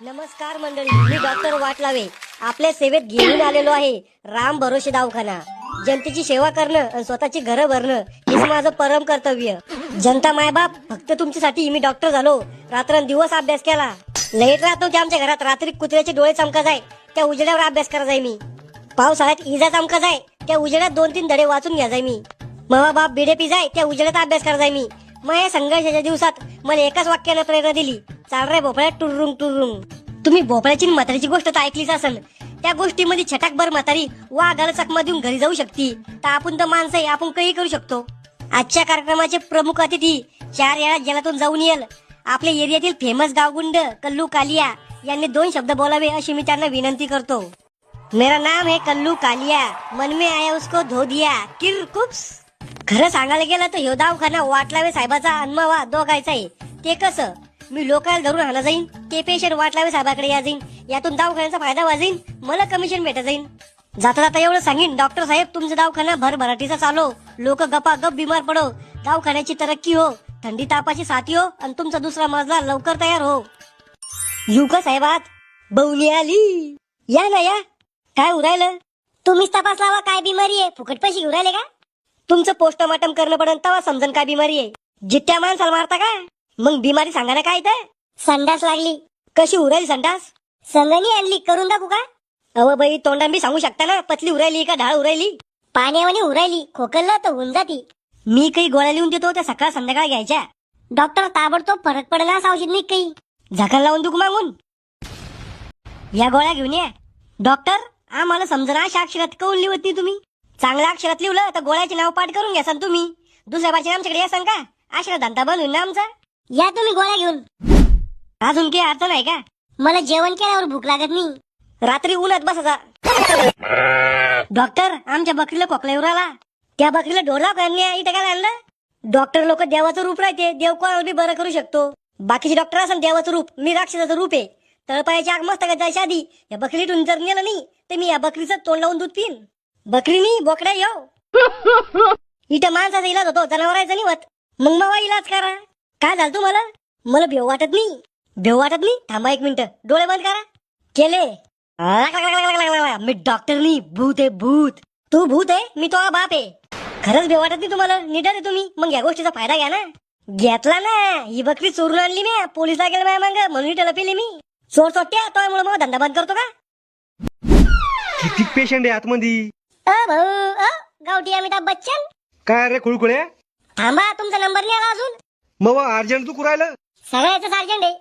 नमस्कार मंडळी, मी डॉक्टर वाटलावे आपल्या सेवेत घेऊन आलेलो आहे राम भरोसे दवाखाना. जनतेची सेवा करणं आणि स्वतःची घरं भरणं हेच माझं परम कर्तव्य. जनता मायबाप फक्त तुमच्यासाठी मी डॉक्टर झालो. रात्रंदिवस अभ्यास केला. लाईट राहत नव्हती आमच्या घरात. रात्री कुत्र्याचे डोळे चमका जाय त्या उजेडावर अभ्यास करा जाय मी. पावसाळ्यात इजा चमका जाय त्या उजेडात 2-3 धडे वाचून घ्या जाय मी. मामा बाप बिडे पी जाय त्या उजेडात अभ्यास करा जाय मी. मग या संघर्षाच्या दिवसात मला एकाच वाक्यानं प्रेरणा दिली, चाल रे भोपळ्या टुरुंग टुरुंग. तुम्ही भोपळ्याची म्हातारीची गोष्ट तर ऐकलीच असेल. त्या गोष्टीमध्ये छटाकभर म्हातारी वाघाला चकमा देऊन घरी जाऊ शकते. तर आपण तर माणसं आहे, आपण काही करू शकतो. आजच्या कार्यक्रमाचे प्रमुख अतिथी 4 वेळा जलातून जाऊन येईल आपल्या एरियातील फेमस गावगुंड कल्लू कालिया यांनी 2 शब्द बोलावे अशी मी त्यांना विनंती करतो. मेरा नाम है कल्लू कालिया, मन में आया उसको धो दिया किरकुप्स. खरं सांगायला गेलं तर ह्यो दवाखाना वाटलावे साहेबाचा अनमवा दोघायचा आहे. ते कसं, मी लोकांना धरून हाना जाईन, ते पेशंट वाटलावे साहेबाकडे या जाईन. यातून दवाखान्याचा फायदा वाजेन, मला कमिशन भेटत जाईन. जाता जाता एवढं सांगेन, डॉक्टर साहेब तुमचा दवाखाना भरभराटीचा चालो, लोक गपागप बिमार पडो, दवाखान्याची तरक्की हो, थंडी तापाची साथी हो आणि तुमचा दुसरा मजला लवकर तयार हो. येऊ का साहेबात? बवली आली. या ना या. काय उरायलं? तुम्हीच तपास लावा काय बिमारी आहे. फुकट पैसे घेऊन राहिले का? तुमचं पोस्टमार्टम करणं पडन तेव्हा समजन काय बिमारी आहे. जित्या माणसाला मारता का? मग बिमारी सांगा ना काय तर. संडास लागली. कशी उरायली संडास? संगणी आणली, करून दाखवू का? अव बाई, तोंडान बी सांगू शकता ना, पतली उरायली का ढाळ उरायली? पाण्यावानी उरायली, खोकललं तर होऊन जाती. मी काही गोळ्या लिहून देतो, त्या सकाळ संध्याकाळ घ्यायच्या. डॉक्टर ताबडतोब फरक पडला असं औषध नाही काही. झाकण लावून दुख मागून या गोळ्या घेऊन या. डॉक्टर आम्हाला समजना अशा अक्षरात काऊन लिहत नाही तुम्ही? चांगल्या अक्षरात लिहिलं तर गोळ्याचे नाव पाठ करून घ्या तुम्ही. दुसऱ्या भाषेत आमच्याकडे या सांगा, अशा धंदा बंद होईल ना आमचा. या तुम्ही गोळ्या घेऊन. अजून काही अर्थ नाही का? मला जेवण केल्यावर भूक लागत नाही. रात्री उन्हात बसायचा. डॉक्टर आमच्या बकरीला खोकला येऊ राहिला. त्या बकरीला ढोरला करण्या इथं काय आणलं? डॉक्टर लोक देवाचं रूप राहते, देव कोणाला बी बरं करू शकतो. बाकीचे डॉक्टर असं देवाचं रूप, मी राक्षसाचं रूप आहे. तळपायाची आग मस्त जायच्या आधी या बकरीतून जर नेलं नाही तर मी या बकरीचं तोंड लावून दूध पिन. बकरीनी बोकड्या येऊ. इथं माणसाचा इलाज होतो, जनावरांचा नाही होत. मग मावा इलाज करा. काय झालं तुम्हाला? मला भेव वाटत नाही. भेव वाटत नाही? थांबा 1 मिनिट, डोळे बंद करा. केले. मी डॉक्टर नाही, भूत आहे भूत. तू भूत आहे, मी तो बाप आहे. खरंच भेव वाटत नाही तुम्हाला? निडर आहे तुम्ही. मग या गोष्टीचा फायदा घ्या ना. घेतला ना. ही बकरी चोरून आणली मी, पोलिसला गेलं माझ्या मागं, म्हणून इथं लपली मी. चोर चोट्या तोमुळे मग धंदा बंद करतो का? किती पेशंट आहे आतमध्ये? भाऊ गावठी अमिताभ बच्चन. काय रे खुळखुळे? थांबा, तुमचा नंबर नाही आला अजून. मग अर्जंट तू कुरायला? सगळ्याचं सार्जंट आहे.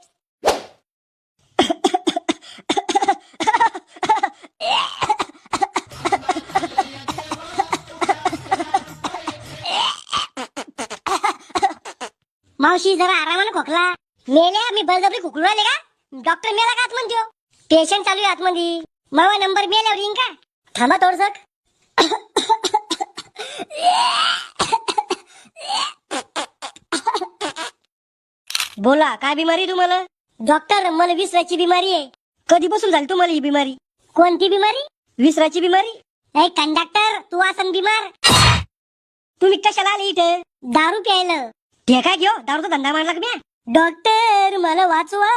मावशी जरा आरामाने खोकला. मेल्या मी बळजबरी खोकलू राहिले का? डॉक्टर मेला का आतमध्ये? पेशंट चालू आहे आतमध्ये. मावा नंबर मेल्यावर येईन का? थांबा थोडसक. बोला, काय बिमारी तुम्हाला? डॉक्टर मला विसराची बिमारी आहे. कधीपासून झाली तुम्हाला ही बिमारी? कोणती बिमारी? विसराची बिमारी. ए कंडक्टर, तू आसन बिमार. तुम्ही कशाला आले इथे? दारू प्यायला. ते काय घेऊ, दारूचा धंदा मांडला का म्या? डॉक्टर मला वाचवा.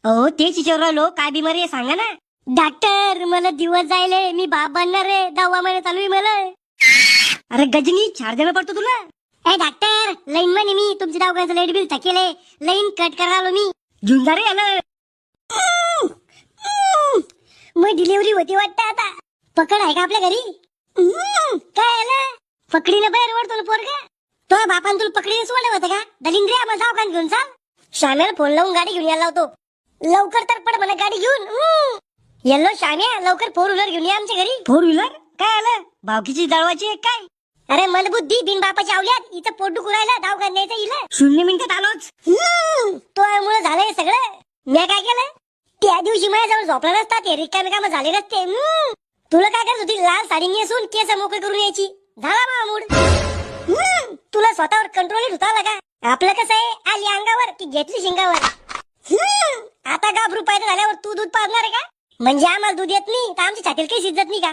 अहो तेच विचारू राहिलो, काय बिमारी आहे सांगा ना. डॉक्टर मला दिवस जायले, मी बाप बनणार आहे. 10वा महिना चालू आहे मला. अरे गजनी, 4 देणं पडतो तुला. ए डॉक्टर, लाईन मध्ये मी तुमच्या दवाखान्याचं लाईट बिल थकेले. लाईन कट करालो मी. घेऊन जा रे याला. मग डिलिव्हरी होती वाटतं आता. पकड आहे का आपल्या घरी? काय आलं? पकडीनं बाहेर वडतो पोरगा. तो बापान तुला पकडीने सोडलं होतं का? दलिंद्री आम्हाला दवाखान्यात घेऊन चाल. श्याम्याला फोन लावून गाडी घेऊन यायला लावतो. लवकर तर पड मला गाडी घेऊन. येल्लो श्याम्या, लवकर 4 व्हीलर घेऊन ये आमच्या घरी. 4 व्हीलर? काय आलं? भावकीची दळवाची आहे काय? अरे मनबुद्धी बिन बापाची आवल्यात. इथं पोट दुखुरायला दवाखान्यात न्यायचं इला. 0 मिनिटात आलोच. तो झालंय सगळं. मी काय केलं? त्या दिवशी माझ्याजवळ झोपला नसता, ते रिकामे काम झाले नसते. तुला काय करत होती? लाल साडी नेसून केस मोकळे करून यायची. झाला मा मूड. तुला स्वतःवर कंट्रोल होता का? आपलं कसं आहे, आली अंगावर की घेतली शिंगावर. आता घाबरू पाहिजे झाल्यावर तू दूध पाजणार आहे का? म्हणजे आम्हाला दूध येत नाही तर आमच्या छातीला काही शिजत नाही का?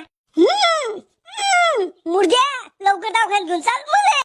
मुर्द्या, लवकर दवाखान्यात घेऊन चाल मला.